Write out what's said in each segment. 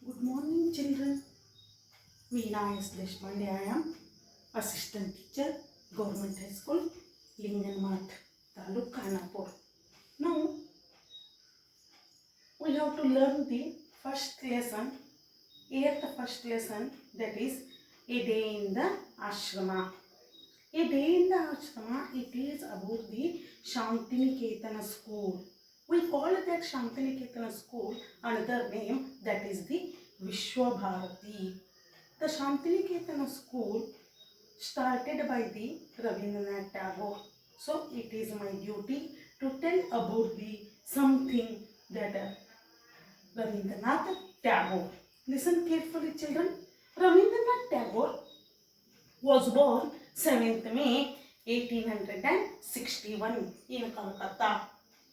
Good morning, children. Veena S. Deshpande. I am assistant teacher, Government High School, Linganmath, Taluk, Khanapur. Now, we have to learn the first lesson, eighth first lesson, that is a day in the ashrama. A day in the ashrama, it is about the Shantiniketan school. We call it that Shantiniketan school, another name, that is the Vishwabharati. The Shantiniketan school started by the Rabindranath Tagore. So it is my duty to tell about the something that Rabindranath Tagore. Listen carefully, children. Rabindranath Tagore was born 7th May 1861 in Calcutta.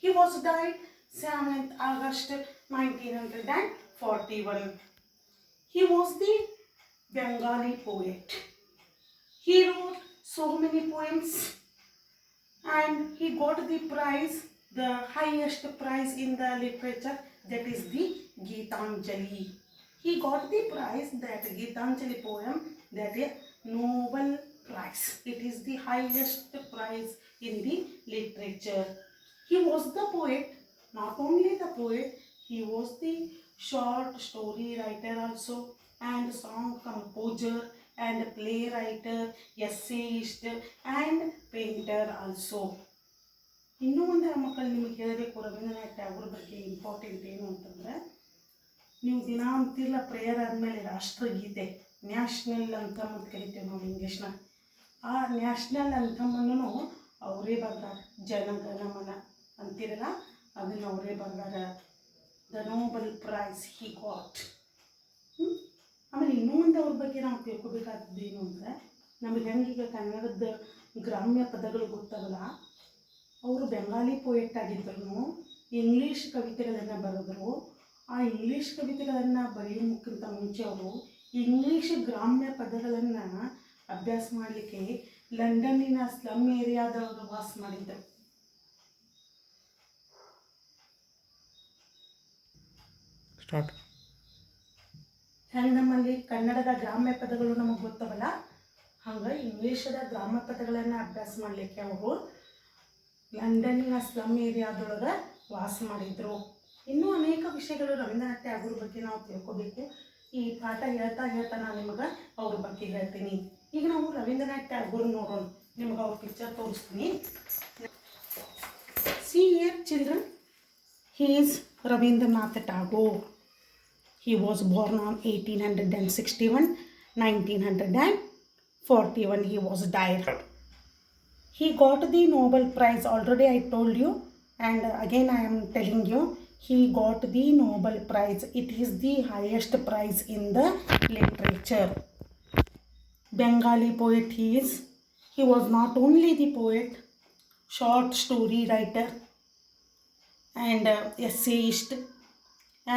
He was died 7th August 1941. He was the Bengali poet. He wrote so many poems and he got the prize, the highest prize in the literature, that is the Gitanjali. He got the prize, that Gitanjali poem, that is Nobel Prize. It is the highest prize in the literature. He was the poet, not only the poet, he was the short story writer also, and song composer, and playwright, essayist, and painter also. ಇನ್ನೂ ಒಂದು ಮಕ್ಕಳು ನಿಮಗೆ ಹೇಳಬೇಕು ರವೀಂದ್ರನಾಥ್ ಟ್ಯಾಗೋರ್ ಬಗ್ಗೆ important ಏನು ಅಂತಂದರೆ, ನೀವು ದಿನ ಅಂತಿಲ್ಲ ಪ್ರೇಯರ್ ಆದಮೇಲೆ ರಾಷ್ಟ್ರಗೀತೆ ನ್ಯಾಷನಲ್ ಅಂತಮ್ ಅಂತ ಕರಿತೇವೆ ನಾವು ಇಂಗ್ಲೀಷ್ನ. ಆ ನ್ಯಾಷನಲ್ ಅಂತಮನ್ನು ಅವರೇ ಬರ್ದಾರ. ಜನಗಣಮನ ಅಂತಿರಲ್ಲ, ಅದನ್ನು ಅವರೇ ಬರ್ದಾರ. The Nobel prize he got. ಆಮೇಲೆ ಇನ್ನೂ ಒಂದು ಅವ್ರ ಬಗ್ಗೆ ನಾವು ತಿಳ್ಕೊಬೇಕಾದದ್ದು ಏನು ಅಂದರೆ, ನಮಗೆ ಹೆಂಗೀಗ ಕನ್ನಡದ ಗ್ರಾಮ್ಯ ಪದಗಳು ಗೊತ್ತಾಗಲ್ಲ, ಅವರು ಬೆಂಗಾಲಿ ಪೋಯೆಟ್ ಆಗಿದ್ದರು, ಇಂಗ್ಲೀಷ್ ಕವಿತೆಗಳನ್ನು ಬರೆದರು. ಆ ಇಂಗ್ಲೀಷ್ ಕವಿತೆಗಳನ್ನು ಬರೆಯೋಕ್ಕಿಂತ ಮುಂಚೆ ಅವರು ಇಂಗ್ಲೀಷ್ ಗ್ರಾಮ್ಯ ಪದಗಳನ್ನು ಅಭ್ಯಾಸ ಮಾಡಲಿಕ್ಕೆ ಲಂಡನ್ನಿನ ಸ್ಲಮ್ ಏರಿಯಾದವರು ವಾಸ ಮಾಡಿದ್ದರು. ಸ್ಟಾರ್ಟ್. ಹೆಂಗೆ ನಮ್ಮಲ್ಲಿ ಕನ್ನಡದ ಗ್ರಾಮ್ಯ ಪದಗಳು ನಮಗೆ ಗೊತ್ತವಲ್ಲ, ಹಂಗೆ ಇಂಗ್ಲೀಷದ ಗ್ರಾಮ್ಯ ಪದಗಳನ್ನು ಅಭ್ಯಾಸ ಮಾಡಲಿಕ್ಕೆ ಅವರು ಲಂಡನ್ನಿನ ಸ್ಲಮ್ ಏರಿಯಾದೊಳಗೆ ವಾಸ ಮಾಡಿದರು. ಇನ್ನೂ ಅನೇಕ ವಿಷಯಗಳು ರವೀಂದ್ರನಾಥ್ ಟ್ಯಾಗೋರ್ ಬಗ್ಗೆ ನಾವು ತಿಳ್ಕೊಬೇಕು. ಈ ಪಾಠ ಹೇಳ್ತಾ ನಾನು ನಿಮಗೆ ಅವ್ರ ಬಗ್ಗೆ ಹೇಳ್ತೀನಿ. ಈಗ ನಾವು ರವೀಂದ್ರನಾಥ್ ಟ್ಯಾಗೋರ್ ನೋಡೋಣ. ನಿಮಗೆ ಅವ್ರ ಪಿಕ್ಚರ್ ತೋರಿಸ್ತೀನಿ. See here children, he is Rabindranath Tagore. He was born on 1861, 1941 he was died. He got the Nobel Prize, already I told you, and again I am telling you, he got the Nobel Prize. It is the highest prize in the literature. Bengali poet he is. He was not only the poet, short story writer, and essayist,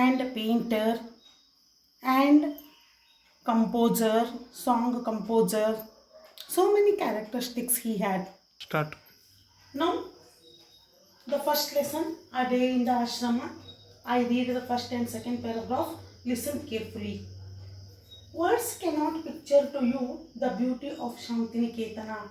and painter, and composer, song composer. So many characteristics he had. Start. Now, the first lesson, a day in the ashrama. I read the first and second paragraph. Listen carefully. Words cannot picture to you the beauty of Shantiniketan.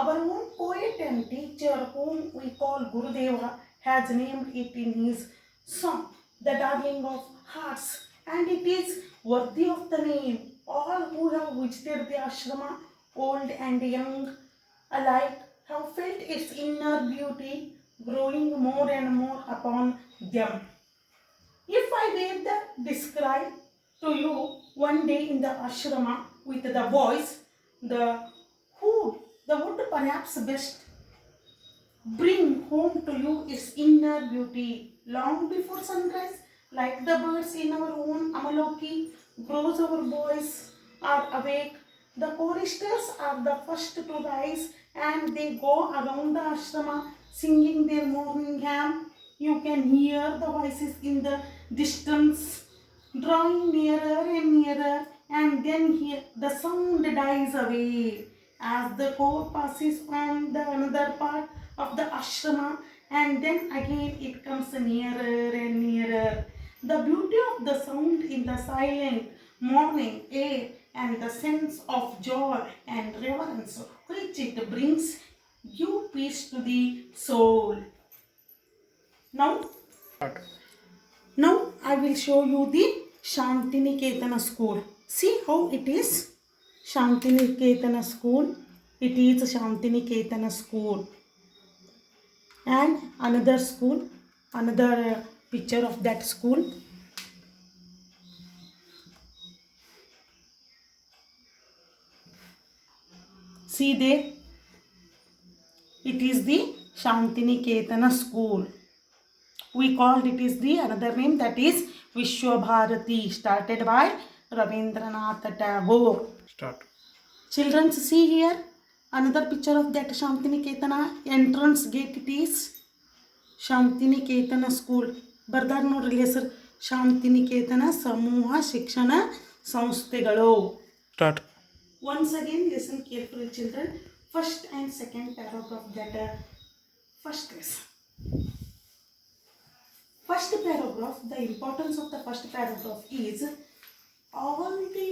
Our own poet and teacher, whom we call Gurudeva, has named it in his song, The Darling of Hearts, and it is worthy of the name. All who have visited the ashrama, old and young alike, have felt its inner beauty growing more and more upon them. If I were to describe to you one day in the ashrama with the voice, the would perhaps best bring home to you its inner beauty. Long before sunrise, like the birds in our own Amaloki, grows our boys are awake. The choristers are the first to rise, and they go around the ashrama singing their morning hymn. You can hear the voices in the distance, drawing nearer and nearer, and then the sound dies away as the core passes on the another part of the ashrama, and then again it comes nearer and nearer. The beauty of the sound in the silent morning air and the sense of joy and reverence which it brings give peace to the soul. Now, now I will show you the Shantiniketana school. See how it is. Shantiniketana school. It is Shantiniketana school. And another school, another picture of that school. See there, it is the Shantiniketana school. We called it is the another name, that is Vishwabharati, started by Rabindranath Tagore. Start. Children, see here another picture of that Shantiniketana entrance gate. It is Shantiniketana school. ಬರ್ದಾರ ನೋಡ್ರಿ ಹೆಸರು ಶಾಂತಿನಿಕೇತನ ಸಮೂಹ ಶಿಕ್ಷಣ ಸಂಸ್ಥೆಗಳು. Start. Once again, listen carefully, children. First and second paragraph that first lesson. First paragraph, the importance of the first paragraph is all the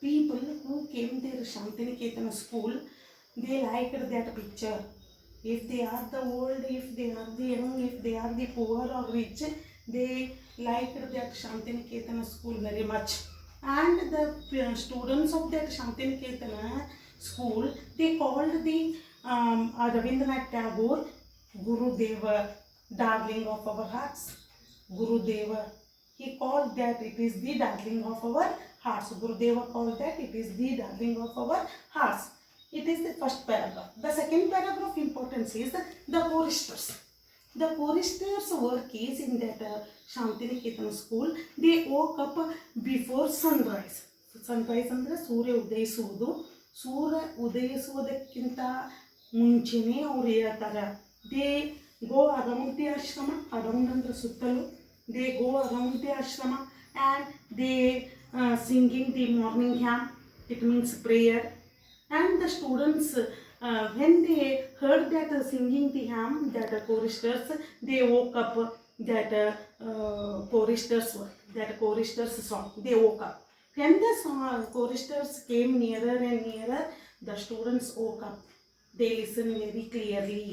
people who came there Shantiniketana school, they liked that picture. If they are the old, if they are the young, if they are the poor or rich, they liked that Shantiniketana school very much. And the students of that Shantiniketana school, they called the Rabindranath Tagore Gurudeva, darling of our hearts. Gurudeva, he called that it is the darling of our hearts. Gurudeva called that it is the darling of our hearts. It is the first paragraph. The second paragraph importance is the choristers. The choristers' work is in that Shantiniketana school. They woke up before sunrise. Sunrise ಅಂದರೆ ಸೂರ್ಯ ಉದಯಿಸುವುದು. ಸೂರ್ಯ ಉದಯಿಸುವುದಕ್ಕಿಂತ ಮುಂಚೆನೇ ಅವ್ರು ಹೇಳ್ತಾರೆ. They go around the ashrama. Around ಅಂದರೆ ಸುತ್ತಲೂ. They go around the ashrama and they singing the morning hymn. It means prayer. And the students, when they heard that singing the hymn, that choristers, they woke up. That choristers song, they woke up. When the choristers came nearer and nearer, the students woke up. They listened very clearly.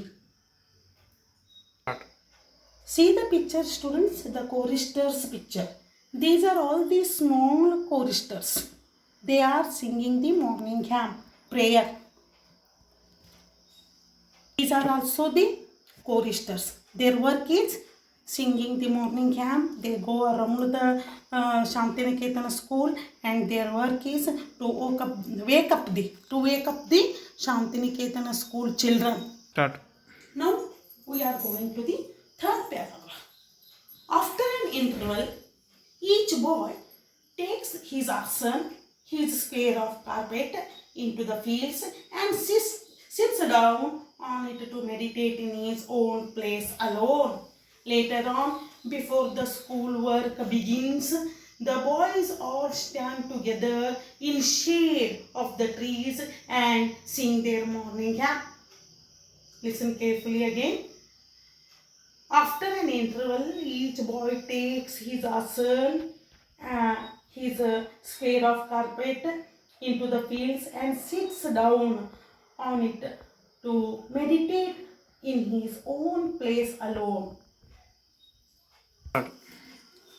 See the picture, students, the choristers picture. These are all the small choristers. They are singing the morning hymn, prayer. These are also the choristers. Their work is singing the morning hymn. They go around the Shantiniketana school, and their work is to wake up the Shantiniketana school children. Start. Now we are going to the third paragraph. After an interval, each boy takes his arson, his square of carpet, into the fields and sits down on it to meditate in his own place alone. Later on, before the school work begins, the boys all stand together in shade of the trees and sing their morning hymn. Listen carefully again. After an interval, each boy takes his asan, his square of carpet, into the fields and sits down on it to meditate in his own place alone.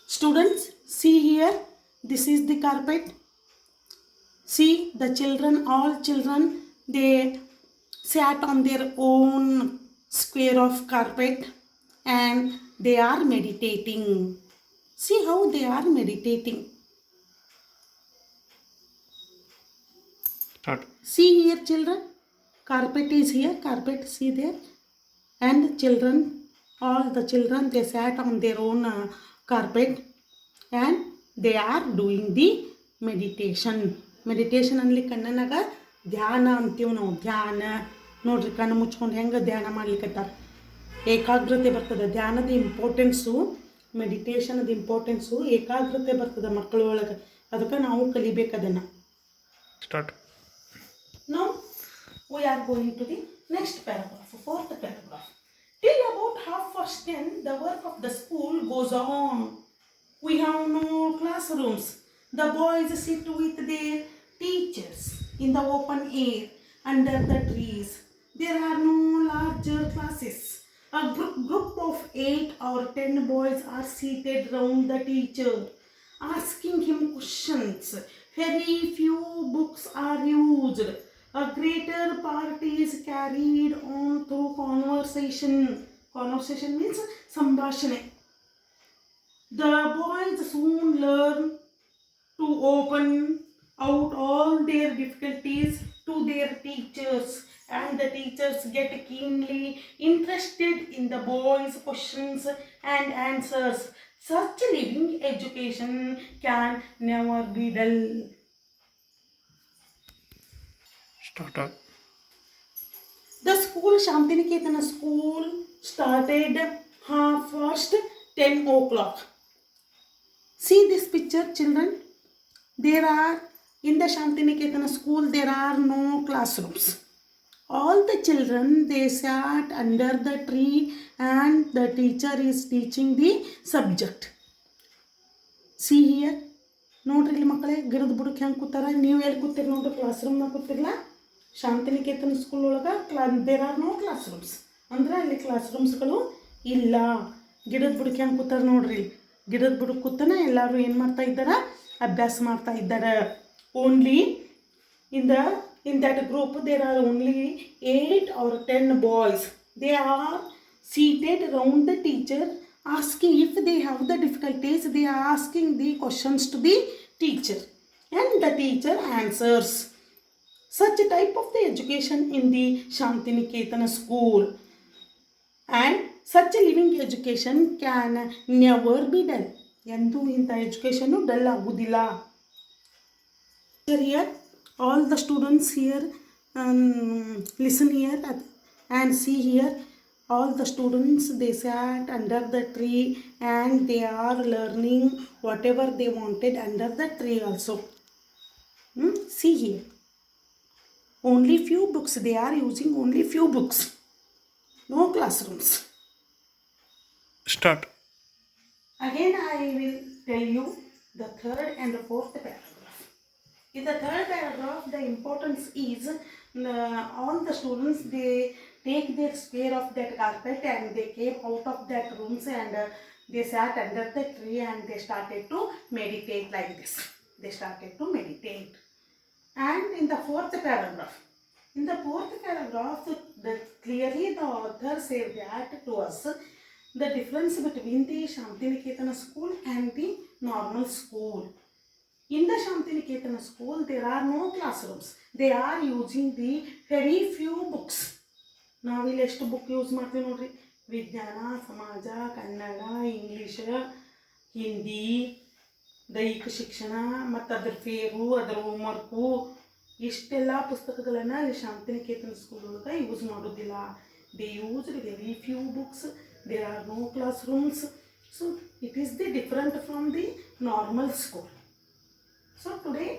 Students, see here, this is the carpet. See the children, all children, they sat on their own square of carpet and they are meditating. See how they are meditating. Start. See here, children, carpet is here, carpet, see there, and children, all the children, they sat on their own carpet and they are doing the meditation. Meditation ಅಲ್ಲಿ ಕಣ್ಣನಾಗ ಧ್ಯಾನ ಅಂತೀವಿ ನಾವು. ಧ್ಯಾನ ನೋಡ್ರಿ, ಕಣ್ಣು ಮುಚ್ಕೊಂಡು ಹೆಂಗೆ ಧ್ಯಾನ ಮಾಡ್ಲಿಕ್ಕತ್ತಾರ. ಏಕಾಗ್ರತೆ ಬರ್ತದೆ. ಧ್ಯಾನದ ಇಂಪಾರ್ಟೆನ್ಸು, ಮೆಡಿಟೇಷನ್ದ ಇಂಪಾರ್ಟೆನ್ಸು, ಏಕಾಗ್ರತೆ ಬರ್ತದೆ ಮಕ್ಕಳ ಒಳಗೆ. ಅದಕ್ಕೆ ನಾವು ಕಲಿಬೇಕು ಅದನ್ನು. Start. Now we are going to the next paragraph, fourth paragraph. Till about 10:30, the work of the school goes on. We have no classrooms. The boys sit with their teachers in the open air under the trees. There are no larger classes. A group of 8 or 10 boys are seated round the teacher, asking him questions. Very few books are used. A greater part is carried on through conversation. Conversation means sambhashane. The boys soon learn to open out all their difficulties to their teachers, and the teachers get keenly interested in the boys' questions and answers. Such living education can never be dull. Start. The school, Shantiniketan school, started half past 10 o'clock. See this picture, children. There are, in the Shantiniketan school, there are no classrooms. All the children, they sat under the tree and the teacher is teaching the subject. See here. ನೋಡ್ರಿ ಇಲ್ಲಿ ಮಕ್ಕಳೇ, ಗಿಡದ ಬುಡಕ್ಕೆ ಹೆಂಗೆ ಕೂತಾರ. ನೀವು ಎಲ್ಲಿ ಕೂತೀರಿ ನೋಡ್ರಿ? ಕ್ಲಾಸ್ರೂಮ್ನಾಗ ಕೂತಿರಲ್ಲ. ಶಾಂತಿನಿಕೇತನ ಸ್ಕೂಲ್ ಒಳಗೆ there are no classrooms. ಅಂದ್ರೆ ಅಲ್ಲಿ ಕ್ಲಾಸ್ ರೂಮ್ಸ್ಗಳು ಇಲ್ಲ. ಗಿಡದ ಬುಡಕ್ಕೆ ಹೆಂಗೆ ಕೂತಾರ ನೋಡ್ರಿ. ಗಿಡದ ಬುಡಕ್ಕೆ ಕೂತನ ಎಲ್ಲರೂ ಏನು ಮಾಡ್ತಾ ಇದ್ದಾರೆ? ಅಭ್ಯಾಸ ಮಾಡ್ತಾ ಇದ್ದಾರೆ. Only in that group there are only 8 or 10 boys. They are seated around the teacher, asking if they have the difficulties. They are asking the questions to the teacher, and the teacher answers. Such a type of the education in the Shantiniketan school, and such a living education can never be dull. ಎಂದು ಇಂಥ education dull ಆಗುವುದಿಲ್ಲ. Here all the students here listen here and see here. All the students, they sat under the tree and they are learning whatever they wanted under the tree also. See here. Only few books. They are using only few books. No classrooms. Start. Again I will tell you the third and the fourth paragraph. In the third paragraph, the importance is all the students, they take their spare of that carpet and they came out of that rooms and they sat under the tree and they started to meditate like this. They started to meditate. And in the fourth paragraph, clearly the author said that to us, the difference between the Shantiniketan school and the normal school. In the Shantiniketan school, there are no classrooms. They are using the very few books. ನಾವಿಲ್ಲಿ ಎಷ್ಟು book use ಮಾಡ್ತೀವಿ ನೋಡ್ರಿ. ವಿಜ್ಞಾನ, ಸಮಾಜ, Kannada, English, Hindi, ದೈಹಿಕ ಶಿಕ್ಷಣ ಮತ್ತು ಅದರ ಫೇರು, ಅದರ ಹೋಮ್ವರ್ಕು, ಇಷ್ಟೆಲ್ಲ ಪುಸ್ತಕಗಳನ್ನು ಅಲ್ಲಿ ಶಾಂತಿನಿಕೇತನ ಸ್ಕೂಲ್ ಒಳಗೆ ಯೂಸ್ ಮಾಡೋದಿಲ್ಲ. They use very few books. There are no classrooms. So it is the different from the normal school. So today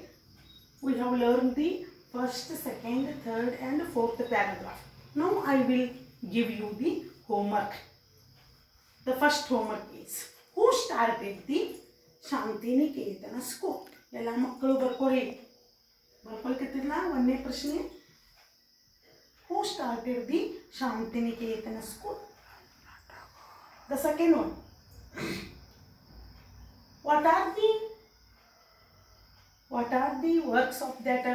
we have learned the first, second, third and fourth paragraph. Now I will give you the homework. The first homework is, who started the Shantiniketan school? ಎಲ್ಲ ಮಕ್ಕಳು ಬರ್ಕೊಳ್ಕತ್ತಿರಲ್ಲ. ಒಂದನೇ ಪ್ರಶ್ನೆ, who started the Shantiniketan school? The second one, what are the works of that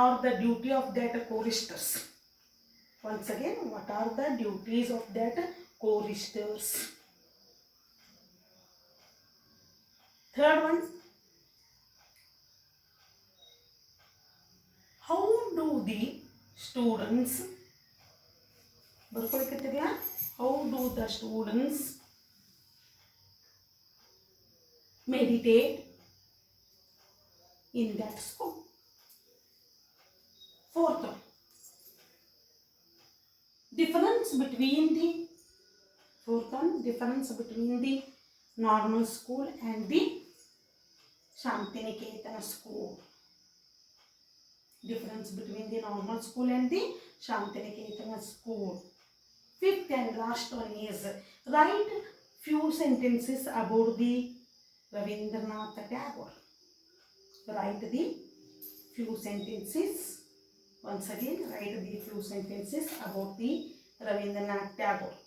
or the duty of that choristers? Once again, what are the duties of that choristers? Third one, how do the students how do the students meditate in that school? Fourth one, difference between the normal school and the Shantiniketan school. Difference between the normal school and the Shantiniketan school. Fifth and last one is, write few sentences about the Ravindranath Tagore. Write the few sentences. Once again, write the few sentences about the Ravindranath Tagore.